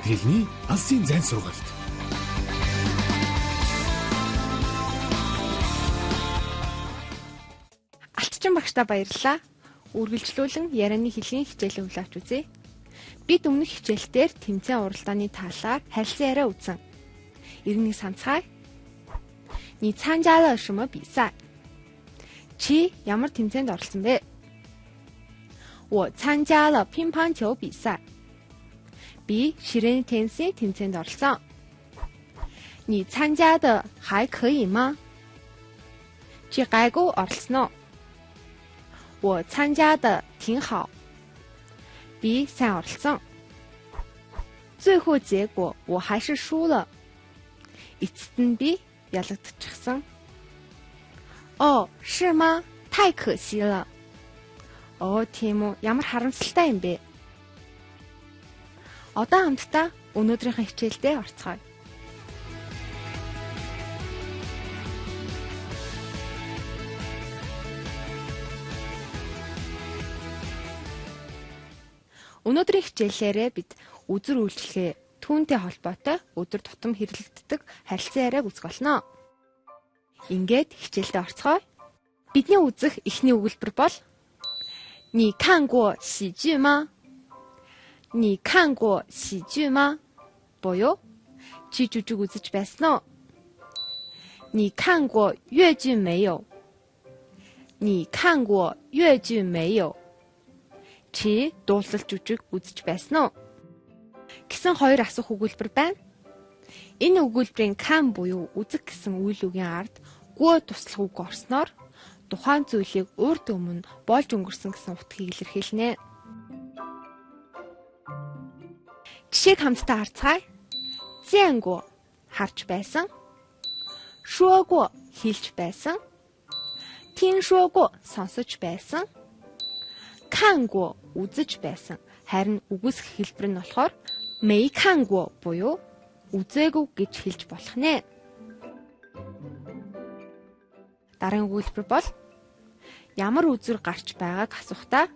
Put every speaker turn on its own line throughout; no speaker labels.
сэтгэлний алсын зайн сургалт.
Алтчин багштаа баярлалаа. Үргэлжлүүлэн ярианы хэлний хичээлээ хүлээж авч үзье. Бид өмнөх хичээлдээр тэмцээн уралдааны талаар харилцан яриа үзсэн. Иргэний санацгай. 你参加了什么比赛? Чи ямар тэмцээнд оролцсон бэ? 我参加了乒乓球比赛. Би ширээний теннисийн тэмцээнд оролцсон. 你参加的还可以吗? Чи гайгүй оролцсон уу? 我参加的挺好. Би сайн оролцсон. 最后结果我还是输了. Эцэст нь би ялагдчихсан. 哦，是吗？太可惜了. Тийм үү, ямар харамсалтай юм бэ? Одоо хамтдаа өнөөдрийнхээ хичээлдээ орцгоё. Өнөөдрийн хичээлээрээ бид үзүр үйлчлэгээ түүнтэй холбоотой өдөр тутам хэрэглэгддэг харилцан яриаг үзэх болно. Ингээд хичээлдээ орцгоё. Бидний үзэх эхний өгүүлбэр бол 你看过喜剧吗? 你看过喜剧吗? Буюу чи жүжиг үзэж байсан уу? 你看过越剧没有? 你看过越剧没有? Чи дуулал жүжиг үзэж байсан уу? Гэсэн хоёр асуух өгүүлбэр байна. Энэ өгүүлбэрийн kan буюу үзэх гэсэн үйл үгийн ард гү туслах үг орсноор тухайн зүйлийг өөртөө өмнө болж өнгөрсөн гэсэн утгыг илэрхийлнэ. Жишээг хамтдаа харцгаая. 见过 харж байсан. 说过 хэлж байсан. 听说过 сонсож байсан. 看过 үзэж байсан. Харин үгүйсэх хэлбэр нь болохоор 没看过 буюу үзээгүй гэж хэлж болох нэ. Дараагийн өгүүлбэр бол ямар үзүр гарч байгааг асухдаа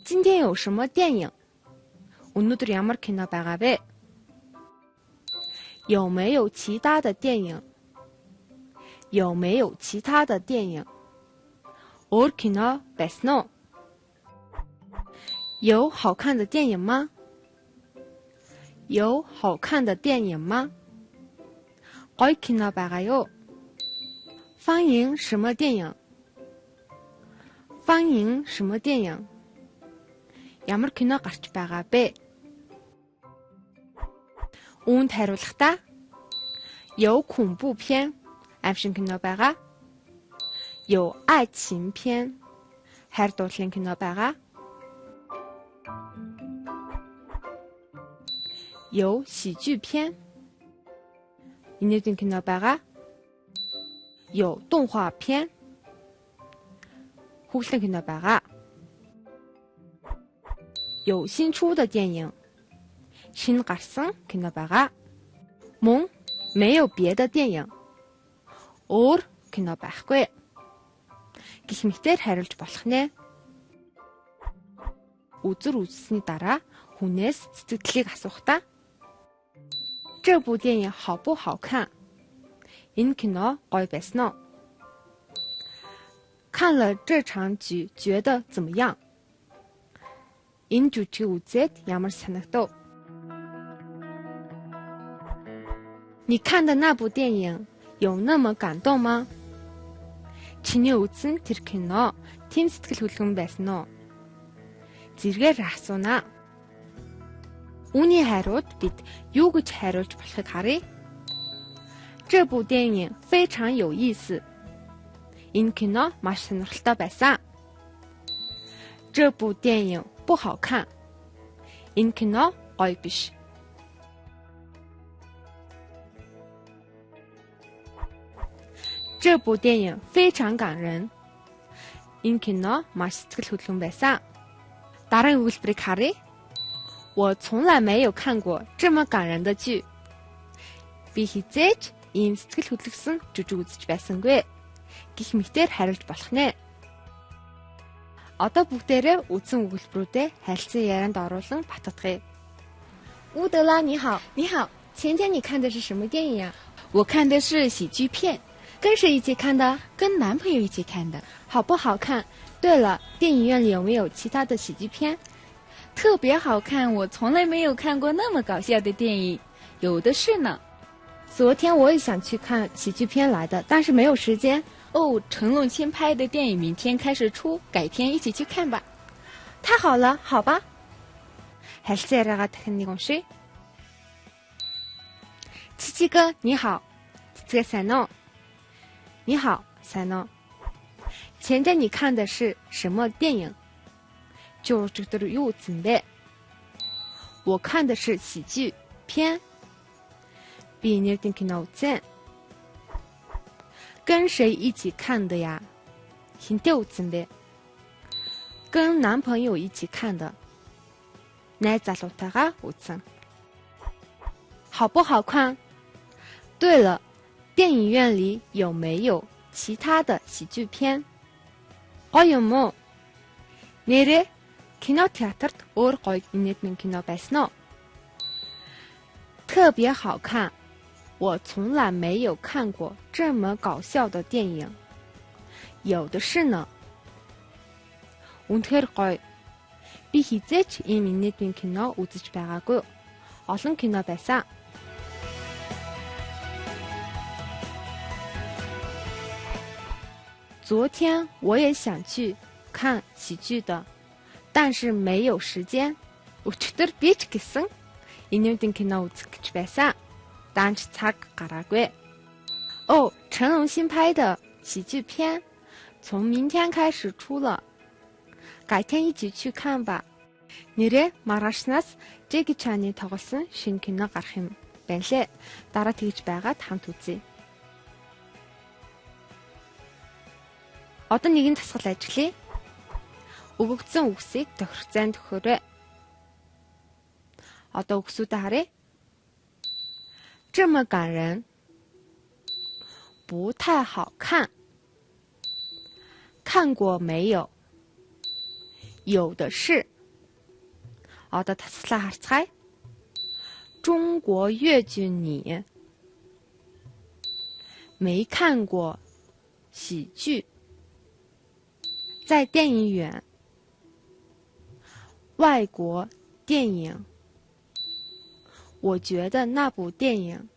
今天有什么电影? Өнөөдөр ямар кино байгаа вэ? 有没有其他的电影? 有没有其他的电影? Өөр кино байсан уу? 有好看的电影吗? 有好看的电影吗? Гоё кино байгаа юу? 放映什么电影? 放映什么电影? Ямар кино гарч байгаа бэ? Үүнд хариулахдаа 有恐怖片 аимшиг кино байгаа. 有爱情片 хайр дурлалын кино байгаа. 有喜剧片 инээдийн кино байгаа. 有动画片 хүүхдийн кино байгаа. 有新出的电影 шинэ гарсан кино байгаа. Мөн 没有别的电影 өөр кино байхгүй. Гэх мэтээр хариулж болох нэ. Үзүр үзсний дараа хүнээс сэтгэлдлийг асуухтаа 这部电影好不好看? Энэ кино гоё байсан уу? 看了这场剧觉得怎么样? Энэ жүжиг үзээд ямар санагдав? 你看的那部电影有那么感动吗? Чиний үзсэн тэр кино тийм сэтгэл хөдлөм байсан уу? Зэргээр асуунаа. Үүний хариуд бид юу гэж хариулж болохыг харъя. 这部电影非常有意思. Энэ кино маш сонирхолтой байсан. 这部电影不好看. Энэ кино гоё биш. 这部电影非常感人. Энэ кино маш сэтгэл хөдлөн байсан. Дараагийн өгүүлбэрийг харъя. 我从来没有看过这么感人的剧. Би хизээж ийм сэтгэл хөдлөсөн жүжиг үзэж байсангүй. Гэх мэтээр хариулж болох нэ. Одоо бүгдээрээ үдсэн өгүүлбэрүүдээ харилцан ярианд оруулан баттгая. 乌德拉你好，
你好，
前天你看的是什么电影呀？
我看的是喜剧片，
跟谁一起看的？
跟男朋友一起看的。
好不好看？对了，电影院里有没有其他的喜剧片？
特别好看，我从来没有看过那么搞笑的电影，有的是呢。
昨天我也想去看喜剧片来的，但是没有时间。
哦，成龙新拍的电影明天开始出，改天一起去看吧。
太好了，好吧。할세라가 дахин 공시。七七哥你好，这个三诺。你好，三诺。前天你看的是什么电影？就这个柚子的。我看的是喜剧片。比你听听脑子。跟谁一起看的呀？很丢子的。跟男朋友一起看的。내 자로다가 우승。好不好看？对了，电影院里有没有其他的喜剧片？어여모。내래 키노테아터트 өөр гоё 인넷민 키노 байсан。特别好看。我从来没有看过这么搞笑的电影，有的是呢。үнэхээр гоё. Би хизээч ийм инээдмийн кино үзэж байгаагүй. Олон кино байсан. 昨天我也想去看喜剧的，但是没有时间. Өчигдөр би ч гэсэн инээдмийн кино үзэх гэж байсан. 단지 цаг 가라고. 哦，成龙新拍的喜剧片，从明天开始出了，改天一起去看吧。Нэрээ маргаашнаас Jackie Chan-ы тоглосон шинэ кино гарах юм байна лээ. Дараа тэгж байгаад хамт үзье. Одоо нэгэн дасгал ажиллая. Өгөгдсөн үгсийг тохирцаанд төхөөрэй. Одоо үгсүүдээ харъя. 这么感人，不太好看。看过没有？有的是。Одоо тасглаа харцгаая. 中国越剧你没看过喜剧，在电影院。外国电影。我觉得那部电影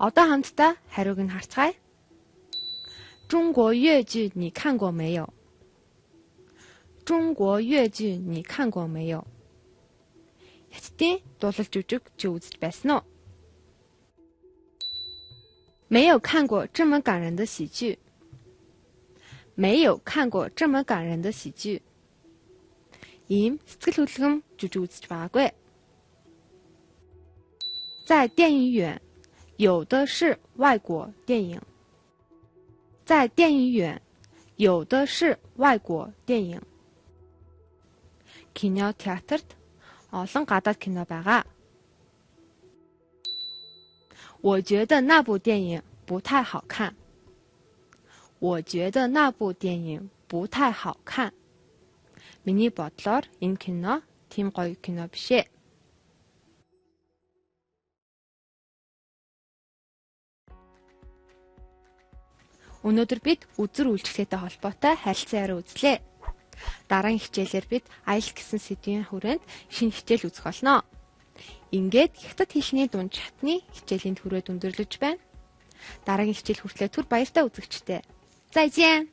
Одоо хамтдаа хариуг нь харцгаая. 中国越剧你看过没有？中国越剧你看过没有？ Хятадын дуулал жүжиг чи үзэж байсан уу? 没有看过这么感人的喜剧。没有看过这么感人的喜剧。ийм сэтгэл хөдлөм жүжиг үзэж байгаагүй. 在电影院有的是外国电影。在电影院有的是外国电影。Кинотеатрт олон гадаад кино байгаа. 我觉得那部电影不太好看。我觉得那部电影不太好看. Миний бодлоор энэ кино тийм гоё кино биш ээ. Өнөөдөр бид үзэр үйлчлэгээтэй холбоотой харилцан яриа үзлээ. Дараагийн хичээлээр бид IELTS гэсэн сэдвийн хүрээнд шинэ хичээл үзэх болно. Ингээд хятад хэлний дунд чатны хичээлийн түрээд өндөрлөж байна. Дараагийн хичээл хүртлээр түр баяртай үзэгчтэй. 再见.